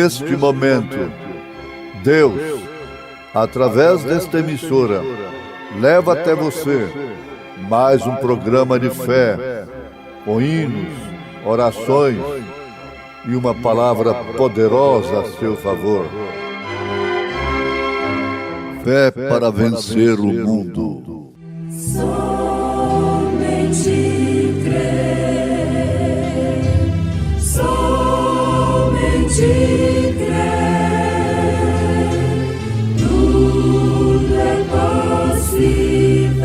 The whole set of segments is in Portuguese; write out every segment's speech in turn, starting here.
neste momento, Deus, através desta emissora, leva até você mais um programa de fé, com hinos, orações e uma palavra poderosa a seu favor. Fé para vencer o mundo. Somente crer, somente crer, tudo é possível.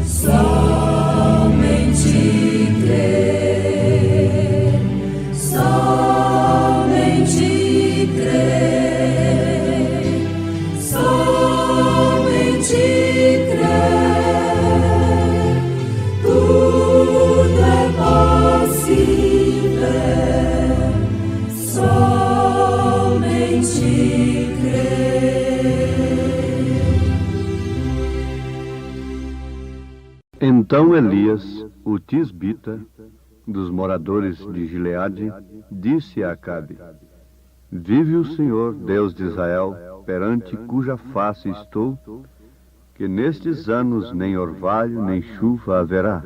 Somente crer, somente crer, somente crer, tudo é possível. Somente crer. Então Elias, o tisbita, dos moradores de Gileade, disse a Acabe: Vive o Senhor, Deus de Israel, perante cuja face estou, que nestes anos nem orvalho nem chuva haverá,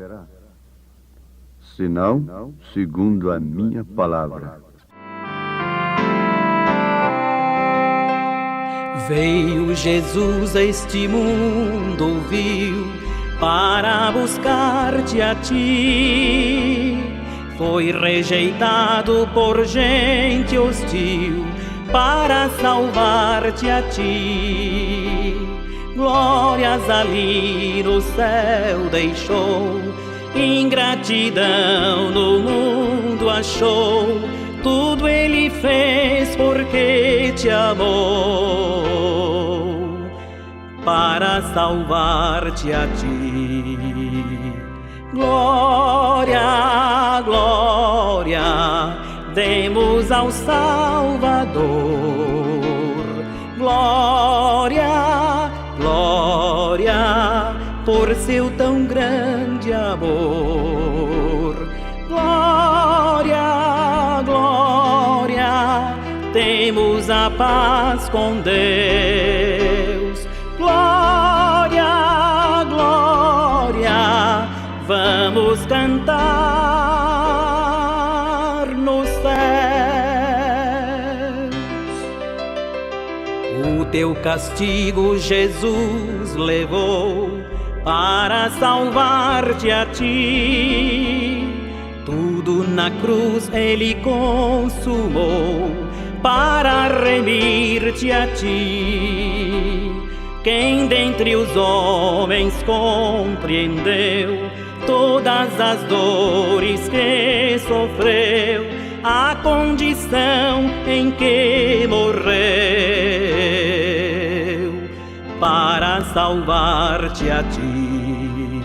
senão segundo a minha palavra. Veio Jesus a este mundo, viu, para buscar-te a ti. Foi rejeitado por gente hostil, para salvar-te a ti. Glórias ali no céu deixou, ingratidão no mundo achou. Tudo ele fez porque te amou, para salvar-te a ti. Glória, glória, demos ao Salvador. Glória, glória, por seu tão grande amor. Glória, glória, temos a paz com Deus. Glória, glória, vamos cantar nos céus. O teu castigo Jesus levou, para salvar-te a ti. Tudo na cruz ele consumou, para remir-te a ti. Quem dentre os homens compreendeu todas as dores que sofreu, a condição em que morreu, para salvar-te a ti.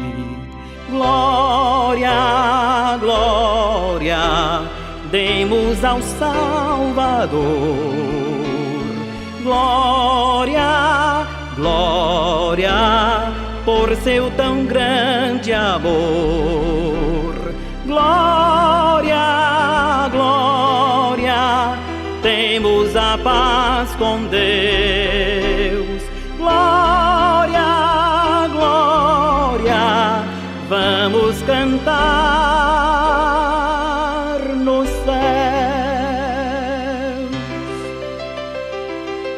Glória, glória, demos ao Salvador. Glória, glória, por seu tão grande amor. Glória, glória, temos a paz com Deus. Glória, glória, vamos cantar nos céus.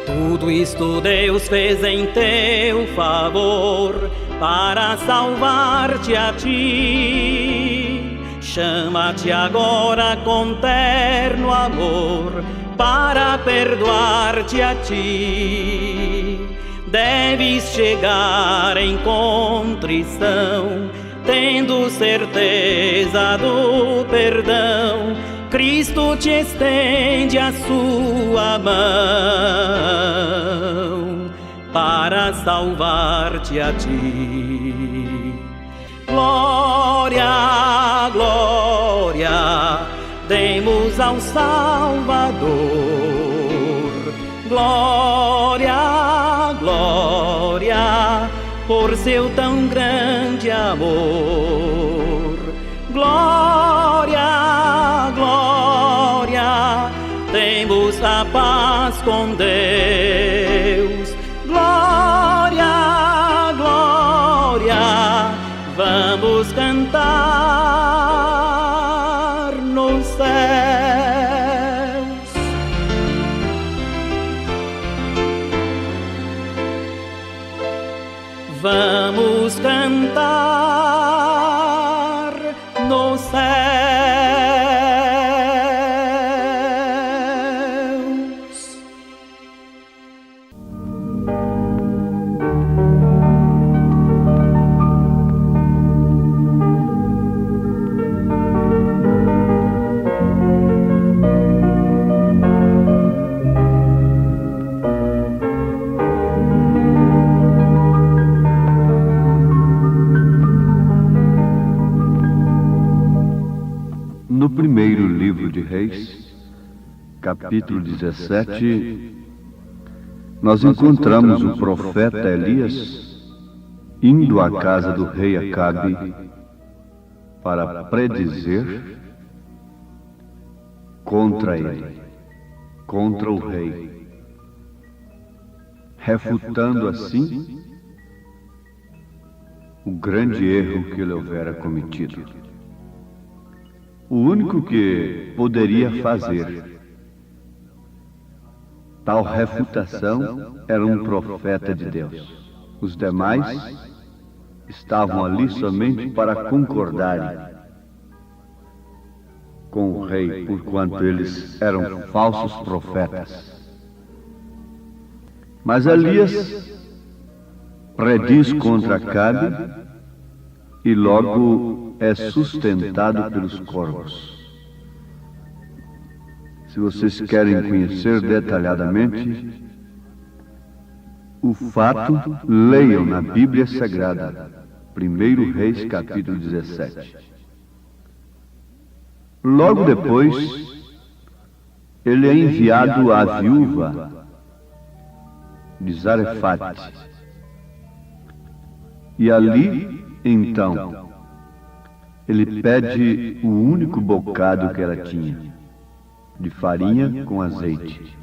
Tudo isto Deus fez em teu favor, para salvar-te a ti. Chama-te agora com terno amor, para perdoar-te a ti. Deves chegar em contrição, tendo certeza do perdão. Cristo te estende a sua mão, para salvar-te a ti. Glória, glória, demos ao Salvador. Glória, glória, por seu tão grande amor. Glória, glória, temos Demos a paz com Deus. Glória, glória, vamos cantar nos céus. Vamos cantar nos céus. No primeiro livro de Reis, capítulo 17, nós encontramos o profeta Elias indo à casa do rei Acabe para predizer contra ele, contra o rei, refutando assim o grande erro que ele houvera cometido. O único que poderia fazer tal refutação era um profeta de Deus. Os demais estavam ali somente para concordarem com o rei, porquanto eles eram falsos profetas. Mas Elias prediz contra Acabe e logo é sustentado pelos corvos. Se vocês querem conhecer detalhadamente o fato, leiam na Bíblia Sagrada, 1 Reis, capítulo 17. Logo depois, ele é enviado à viúva de Zarefate. E ali, então, ele pede o único bocado que ela tinha, de farinha com azeite,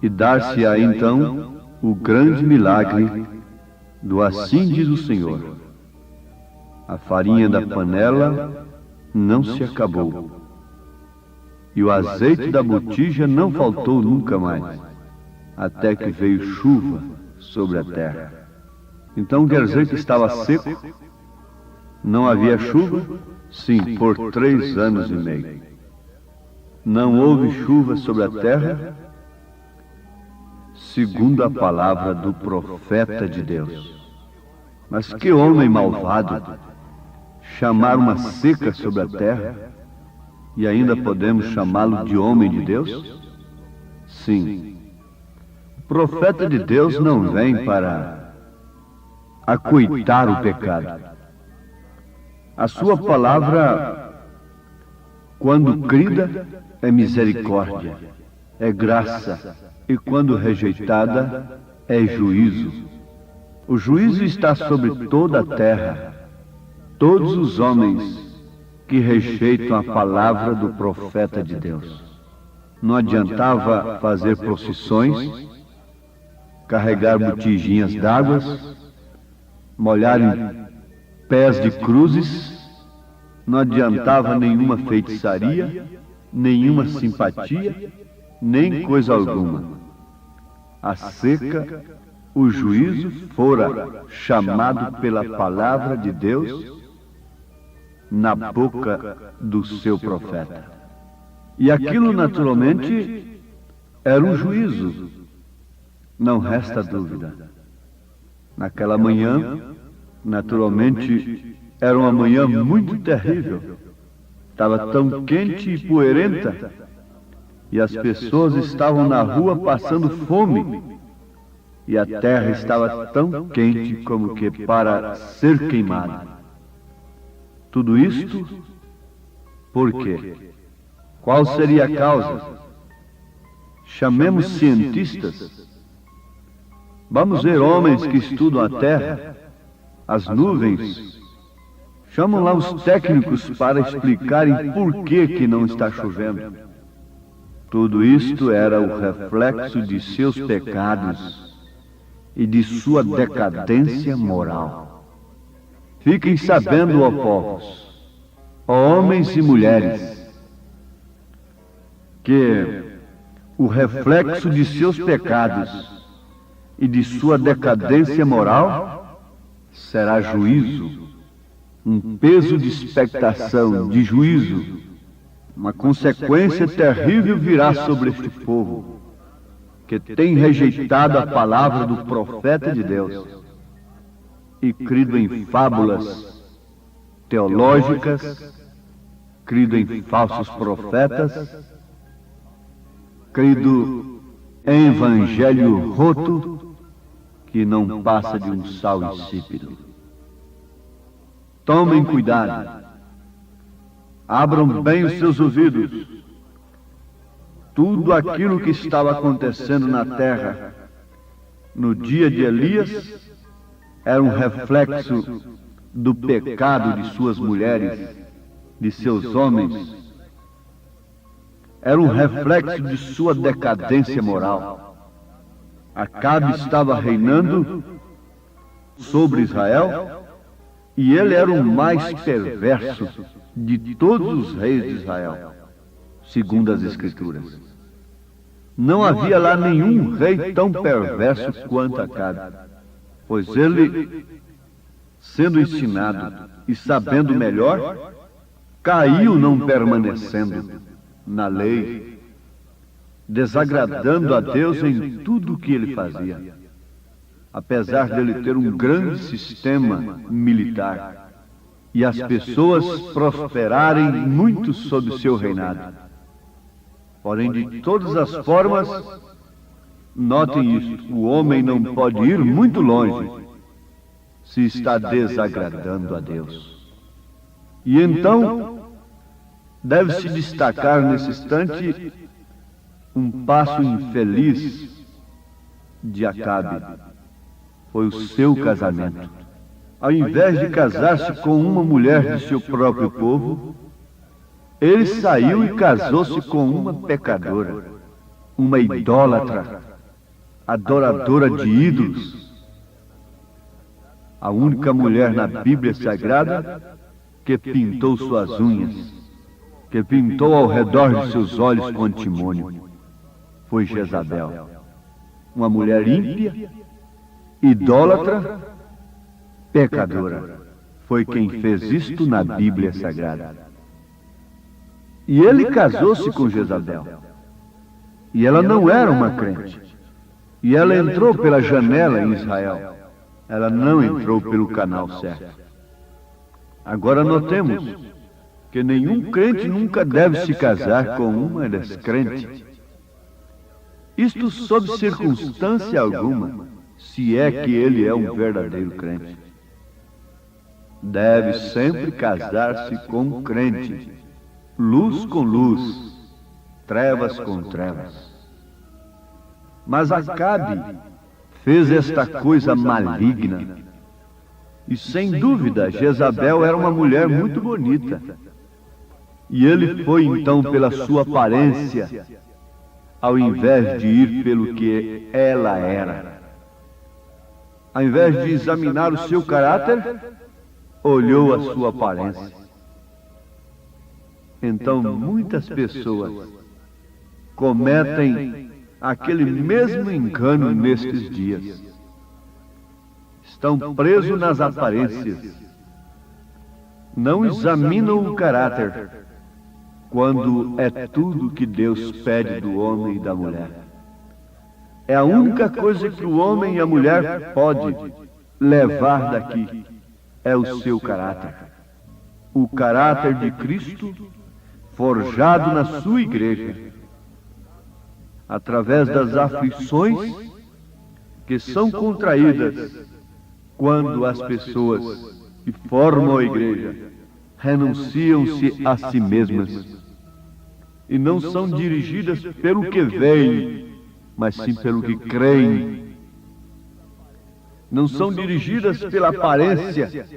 e dar-se-á então o grande milagre do assim diz o Senhor. A farinha da panela não se acabou, e o azeite da botija não faltou nunca mais, até que veio chuva sobre a terra. Então quer dizer que estava seco? Não havia chuva? Sim, por 3 anos e meio. Não houve chuva sobre a terra, segundo a palavra do profeta de Deus. Mas que homem malvado chamar uma seca sobre a terra e ainda podemos chamá-lo de homem de Deus? Sim. O profeta de Deus não vem para acoitar o pecado. A sua palavra, quando crida, é misericórdia, é graça, e quando rejeitada, é juízo. O juízo está sobre toda a terra. Todos os homens que rejeitam a palavra do profeta de Deus. Não adiantava fazer procissões, carregar botijinhas d'água, molharem pés de cruzes, não adiantava nenhuma feitiçaria, nenhuma simpatia, nem coisa alguma. A seca, o juízo fora chamado pela palavra de Deus na boca do seu profeta. E aquilo naturalmente era um juízo, não resta dúvida. Naquela manhã, naturalmente, era uma manhã muito terrível. Estava tão quente e poeirenta, e as pessoas estavam na rua passando fome, e a terra estava tão quente como que para ser queimada. Tudo isto, por quê? Qual seria a causa? Chamemos cientistas. Vamos ver homens que estudam a terra, as nuvens. Chamam lá os técnicos para explicarem por que não está chovendo. Tudo isto era o reflexo de seus pecados e de sua decadência moral. Fiquem sabendo, ó povos, ó homens e mulheres, que o reflexo de seus pecados e de sua decadência moral será juízo, um peso de expectação, de juízo. Uma consequência terrível virá sobre este povo, que tem rejeitado a palavra do profeta de Deus e crido em fábulas teológicas, crido em falsos profetas, crido em evangelho roto, que não passa de um sal insípido. Tomem cuidado. Abram bem os seus ouvidos. Tudo aquilo que estava acontecendo na terra no dia de Elias era um reflexo do pecado de suas mulheres, de seus homens. Era um reflexo de sua decadência moral. Acabe estava reinando sobre Israel e ele era o mais perverso de todos os reis de Israel, segundo as Escrituras. Não havia lá nenhum rei tão perverso quanto Acabe, pois ele, sendo ensinado e sabendo melhor, caiu não permanecendo na lei, desagradando a Deus em tudo o que ele fazia, apesar dele ter um grande sistema militar e as pessoas prosperarem muito sob seu reinado. Porém, de todas as formas, notem isto: o homem não pode ir muito longe se está desagradando a Deus. E então, deve-se destacar nesse instante um passo infeliz de Acabe. Foi o seu casamento. Ao invés de casar-se com uma mulher de seu próprio povo, ele saiu e casou-se com uma pecadora, uma idólatra, adoradora de ídolos. A única mulher na Bíblia Sagrada que pintou suas unhas, que pintou ao redor de seus olhos com antimônio, foi Jezabel. Uma mulher ímpia, idólatra, pecadora. Foi quem fez isto na Bíblia Sagrada. E ele casou-se com Jezabel. E ela não era uma crente. E ela entrou pela janela em Israel. Ela não entrou pelo canal certo. Agora notemos que nenhum crente nunca deve se casar com uma descrente. Isto sob circunstância alguma, se é que ele é um verdadeiro crente. Deve sempre casar-se com um crente, luz com luz, trevas com trevas. Mas Acabe fez esta coisa maligna. E sem dúvida, Jezabel era uma mulher muito bonita. E ele foi então pela sua aparência, ao invés de ir pelo que ela era. Ao invés de examinar o seu caráter, olhou a sua aparência. Então muitas pessoas cometem aquele mesmo engano nestes dias. Estão presos nas aparências. Não examinam o caráter, quando é tudo que Deus pede do homem e da mulher. É a única coisa que o homem e a mulher pode levar daqui, é o seu caráter. O caráter de Cristo forjado na sua igreja, através das aflições que são contraídas quando as pessoas que formam a igreja renunciam-se a si mesmas e não são dirigidas pelo que veem, mas sim pelo que creem. Não são dirigidas pela aparência,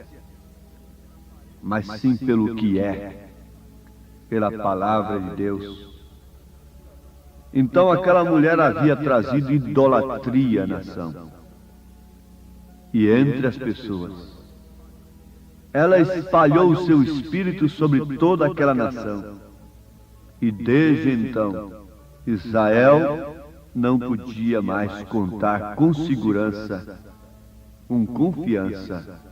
mas sim pelo que é, pela palavra de Deus. Então aquela mulher havia trazido idolatria à nação. E entre as pessoas, ela espalhou o seu espírito sobre toda aquela nação. E desde então, Israel não podia mais contar com segurança, com confiança,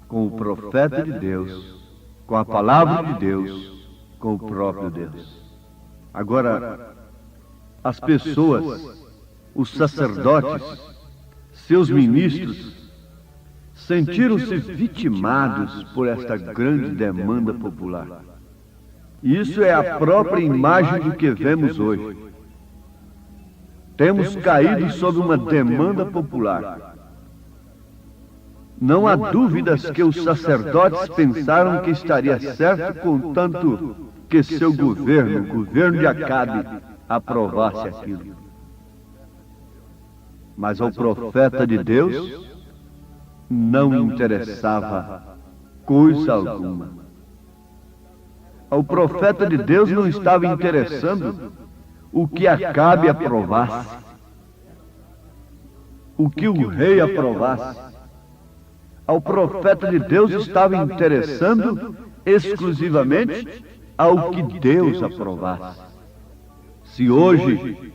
com o profeta de Deus, com a palavra de Deus, com o próprio Deus. Agora, as pessoas, os sacerdotes, seus ministros, sentiram-se vitimados por esta grande demanda popular. Isso é a própria imagem do que vemos hoje. Temos caído sob uma demanda popular. Não há dúvidas que os sacerdotes pensaram que estaria certo, contanto que seu governo, o governo de Acabe, aprovasse aquilo. Mas ao profeta de Deus não interessava coisa alguma. Ao profeta de Deus não estava interessando o que Acabe aprovasse, o que o rei aprovasse. Ao profeta de Deus estava interessando exclusivamente ao que Deus aprovasse. Se hoje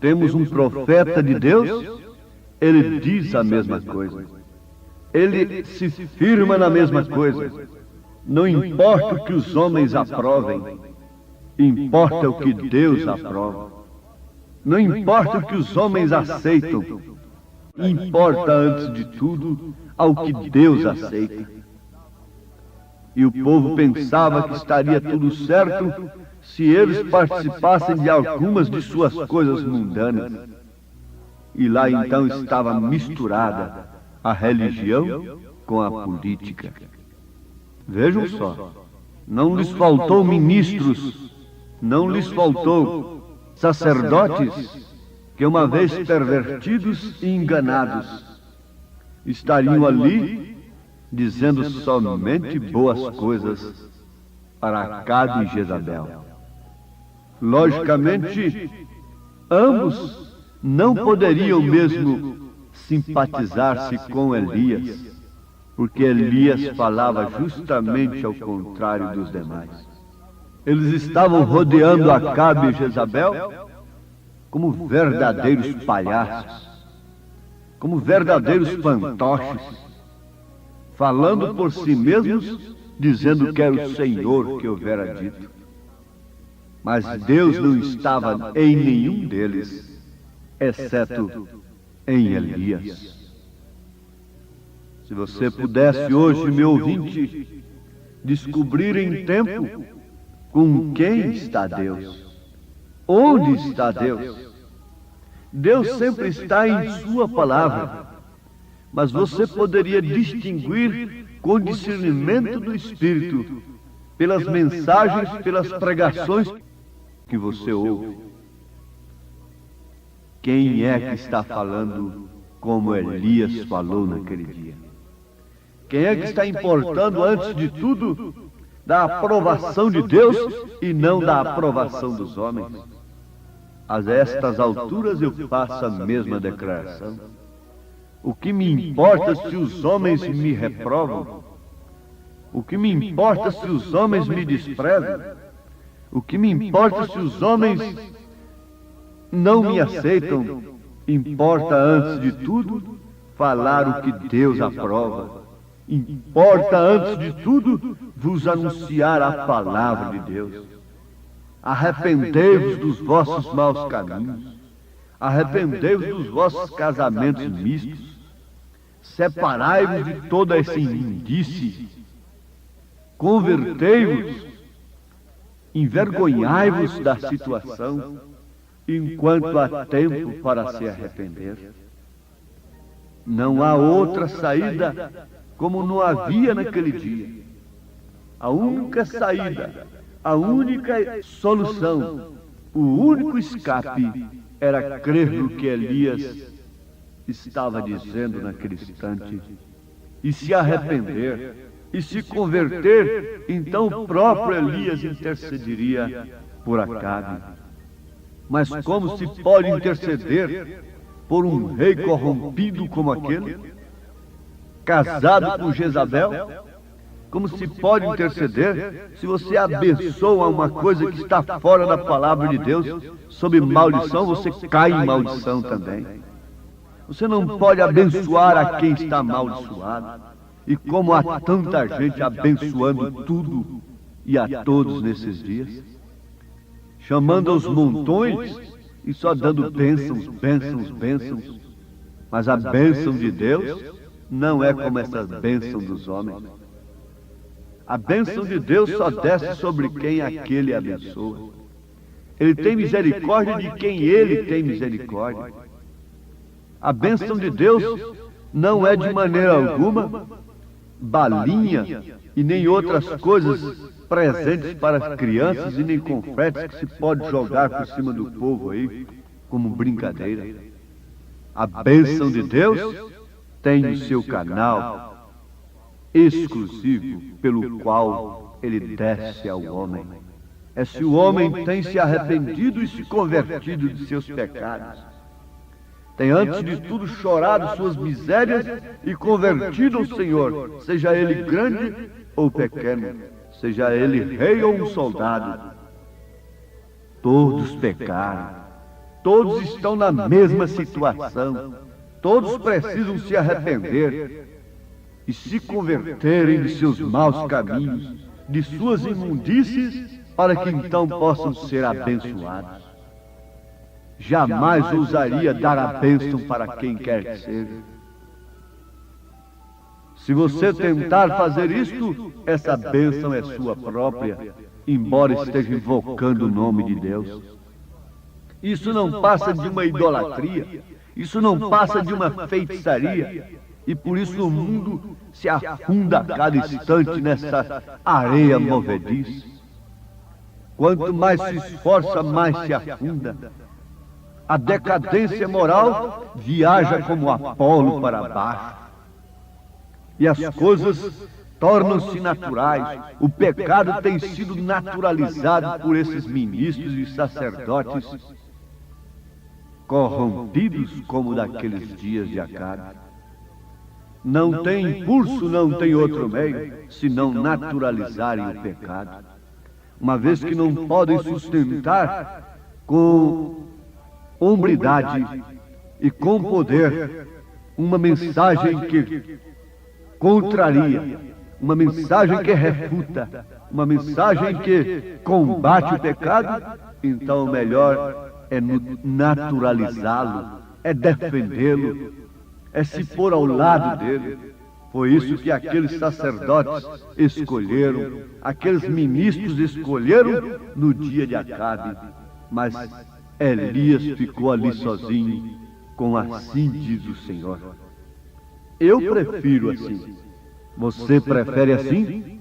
temos um profeta de Deus, ele diz a mesma coisa. Ele se firma na mesma coisa. Não importa o que os homens aprovem, importa o que Deus aprova. Não importa o que os homens aceitam, importa antes de tudo ao que Deus aceita. E o povo pensava que estaria tudo certo se eles participassem de algumas de suas coisas mundanas. E lá então estava misturada a religião com a política. Vejam só, não lhes faltou ministros, não lhes faltou sacerdotes que, uma vez pervertidos e enganados, estariam ali dizendo somente boas coisas para Acabe e Jezabel. Logicamente, ambos não poderiam mesmo simpatizar-se com Elias, porque Elias falava justamente ao contrário dos demais. Eles estavam rodeando Acabe e Jezabel como verdadeiros palhaços, como verdadeiros fantoches, falando por si mesmos, dizendo que era o Senhor que houvera dito. Mas Deus não estava em nenhum deles, exceto em Elias. Se você pudesse hoje, meu ouvinte, descobrir em tempo com quem está Deus, onde está Deus. Deus sempre está em sua palavra, mas você poderia distinguir com discernimento do Espírito, pelas mensagens, pelas pregações que você ouve. Quem é que está falando como Elias falou naquele dia? Quem é que está importando, antes de tudo, da aprovação de Deus e não da aprovação dos homens? A estas alturas eu faço a mesma declaração. O que me importa se os homens me reprovam? O que me importa se os homens me desprezam? O que me importa se os homens não me aceitam? Importa, antes de tudo, falar o que Deus aprova. Importa, antes de tudo, vos anunciar a palavra de Deus. Arrependei-vos dos vossos maus caminhos. Arrependei-vos dos vossos casamentos mistos. Separai-vos de toda essa imundície. Convertei-vos. Envergonhai-vos da situação, enquanto há tempo para se arrepender. Não há outra saída, como não havia naquele dia. A única saída, a única solução, o único escape era crer no que Elias estava dizendo naquele instante e se arrepender e se converter. Então o próprio Elias intercederia por Acabe. Mas como se pode interceder por um rei corrompido como aquele, casado com Jezabel? Como se pode interceder se você abençoa uma coisa que está fora da palavra de Deus? Sob maldição, você cai em maldição também. Você não pode abençoar a quem está amaldiçoado. E como há tanta gente abençoando tudo e a todos nesses dias, chamando aos montões e só dando bênçãos, bênçãos, bênçãos. Mas a bênção de Deus não é como essa bênção dos homens. A bênção de Deus só desce sobre quem aquele abençoa. Ele tem misericórdia de quem ele tem misericórdia. A bênção de Deus não é de maneira alguma balinha e nem outras coisas presentes para as crianças e nem confetes que se pode jogar por cima do povo aí como brincadeira. A bênção de Deus tem o seu canal exclusivo pelo qual ele desce ao homem. É se o homem tem se arrependido e se convertido de seus pecados. Tem antes de tudo chorado suas misérias e convertido ao Senhor, seja ele grande ou pequeno, seja ele rei ou um soldado. Todos pecaram, todos estão na mesma situação, todos precisam se arrepender e se converterem de seus maus caminhos, de suas imundícies, para que então possam ser abençoados. Jamais ousaria dar a bênção para quem quer que seja. Se você tentar fazer isto, essa bênção é sua própria, embora esteja invocando o nome de Deus. Isso não passa de uma idolatria, isso não passa de uma feitiçaria, e por isso o mundo se afunda a cada instante nessa areia movediça. Quanto mais se esforça, mais se afunda. A decadência moral viaja como Apolo para baixo. E as coisas tornam-se naturais. O pecado tem sido naturalizado por esses ministros e sacerdotes corrompidos como daqueles dias de Acabe. Não tem impulso, não tem outro meio, senão naturalizarem o pecado. Uma vez que não podem sustentar com hombridade e com poder uma mensagem que contraria, uma mensagem que refuta, uma mensagem que combate o pecado, então o melhor é naturalizá-lo, é defendê-lo, é se pôr ao lado dele. Foi isso que aqueles sacerdotes escolheram, aqueles ministros escolheram no dia de Acabe. Mas Elias ficou ali sozinho, com assim diz o Senhor. Eu prefiro assim. Você prefere assim?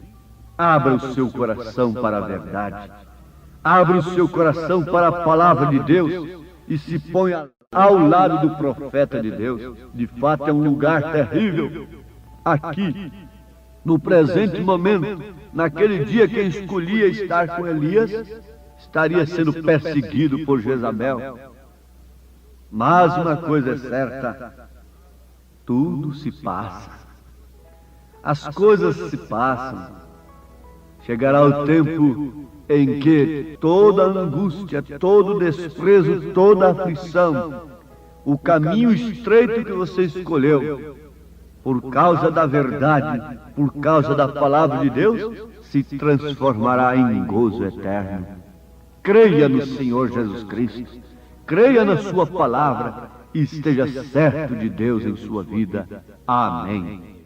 Abra o seu coração para a verdade. Abra o seu coração para a palavra de Deus e se ponha ao lado do profeta de Deus. De fato é um lugar terrível. Aqui, no presente momento, naquele dia quem escolhia estar com Elias, estaria sendo perseguido por Jezabel. Mas uma coisa é certa, tudo se passa. As coisas se passam. Chegará o tempo em que toda angústia, todo desprezo, toda aflição, o caminho estreito que você escolheu, por causa da verdade, por causa da palavra de Deus, se transformará em gozo eterno. Creia no Senhor Jesus Cristo, creia na sua palavra e esteja certo de Deus em sua vida. Amém.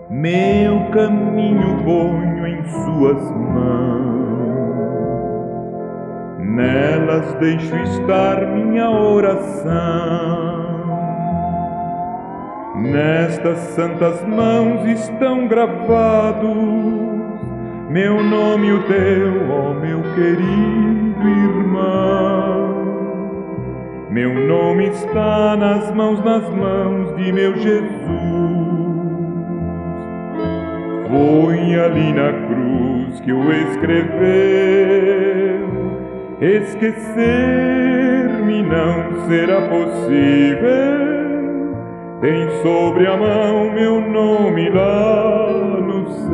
Meu caminho ponho em suas mãos, nelas deixo estar minha oração. Nestas santas mãos estão gravados meu nome e o teu, ó meu querido irmão. Meu nome está nas mãos de meu Jesus. Foi ali na cruz que o escreveu. Esquecer-me não será possível. Tem sobre a mão meu nome lá no céu.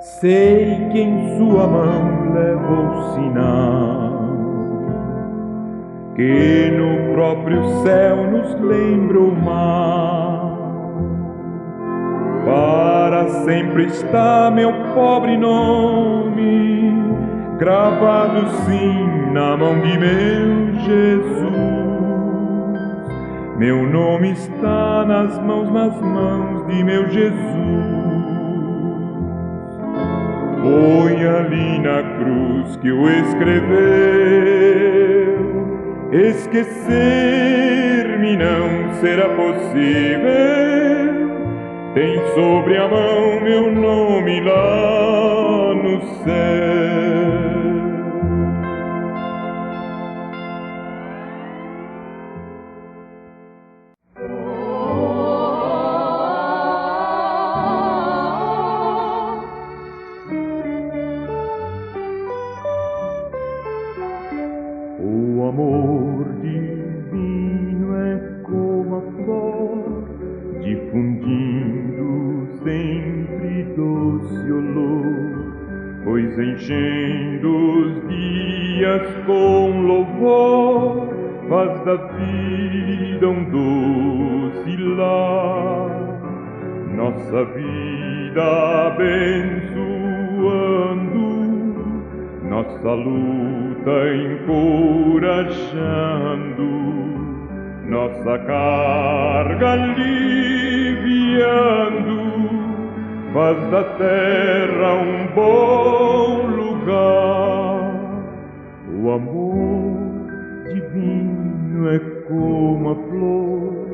Sei que em sua mão leva o sinal que no próprio céu nos lembra o mar. Para sempre está meu pobre nome, gravado sim na mão de meu Jesus. Meu nome está nas mãos de meu Jesus. Foi ali na cruz que o escreveu. Esquecer-me não será possível. Tem sobre a mão meu nome lá no céu. O amor divino é como a flor, difundindo sempre doce olor, pois enchendo os dias com louvor, faz da vida um doce lar. Nossa vida abençoando, nossa luta encorajando, nossa carga aliviando, faz da terra um bom lugar. O amor divino é como a flor,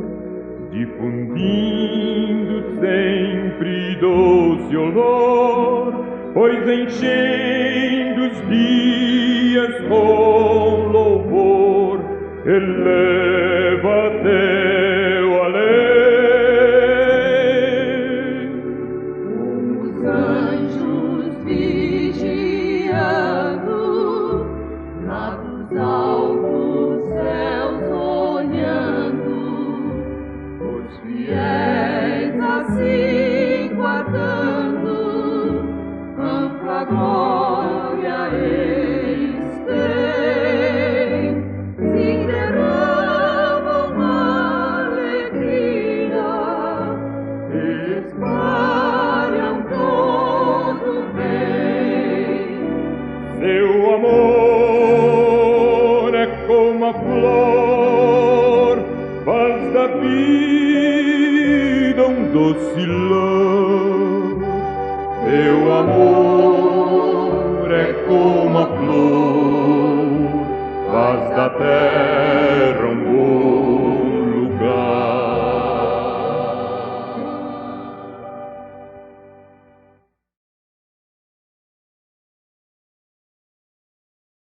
difundindo sempre doce olor, pois enchendo os dias com louvor, eleva teu além. Os anjos vigiando, lá dos altos céus olhando, os fiéis assim guardando, ampla glória eles têm, se derramam alegria, espalham todo bem. Seu amor é como a flor, faz da vida um doce lar. Seu amor é como a flor, faz da terra um bom